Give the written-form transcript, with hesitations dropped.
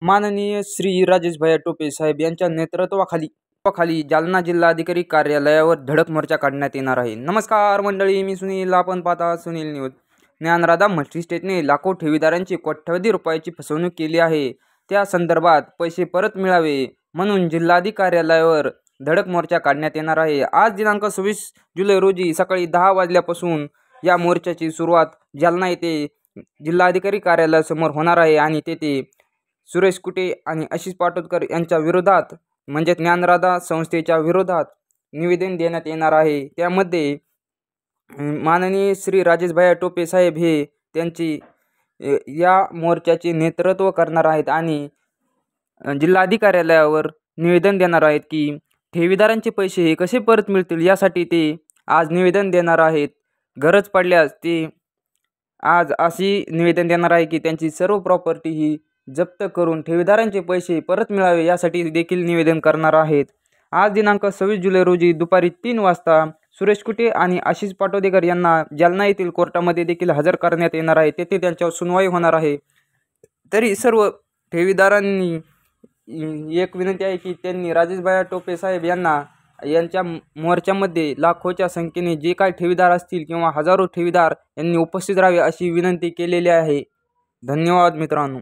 माननीय श्री राजेश भैया टोपे साहेब यांच्या नेतृत्वाखाली जालना जिल्हाधिकारी कार्यालयावर धडक मोर्चा काढण्यात येणार आहे। नमस्कार मंडळी, मी सुनील, आपण पाहता सुनील न्यूज। ज्ञानराधा मल्टीस्टेटने लाखो ठेवीदारांची कोट्यवधी रुपयाची फसवणूक केली आहे। त्या संदर्भात पैसे परत मिळावे म्हणून जिल्हाधिकारी कार्यालयावर धडक मोर्चा काढण्यात येणार आहे। आज दिनांक 26 जुलै रोजी सकाळी 10 वाजल्यापासून या मोर्चाची सुरुवात जालना येथे जिल्हाधिकारी कार्यालयासमोर होणार आहे आणि तेथे सुरेश कुटे आणि आशिष पाटोदकर यांच्या विरोधात म्हणजे ज्ञानराधा संस्थेच्या विरोधात निवेदन देण्यात येणार आहे। त्यामध्ये माननीय श्री राजेश भैया टोपे साहेब हे त्यांची या मोर्चाचे नेतृत्व करणार आहेत आणि जिल्हाधिकारी कार्यालयावर निवेदन देणार आहेत की ठेवीदारांचे पैसे हे कसे परत मिळतील यासाठी ते आज निवेदन देणार आहेत। गरज पडल्यास ते आज अशी निवेदन देणार आहे की त्यांची सर्व प्रॉपर्टी ही जप्त करून ठेवीदारांचे पैसे परत मिळावे यासाठी देखील निवेदन करणार आहेत। आज दिनांक 26 जुलै रोजी दुपारी 3 वाजता सुरेश कुटे आणि आशिष पाटोदकर यांना जालना येथील कोर्टामध्ये देखील हजर करण्यात येणार आहे। तेथे त्यांच्यावर सुनवाई होणार आहे। तरी सर्व ठेवीदारांनी एक विनंती आहे की त्यांनी राजेश भैया टोपे साहेब यांच्या मोर्चामध्ये लाखोच्या संख्येने जे काही ठेवीदार असतील किंवा हजारो ठेवीदार यांनी उपस्थित राहावे अशी विनंती केलेली आहे। धन्यवाद मित्रांनो।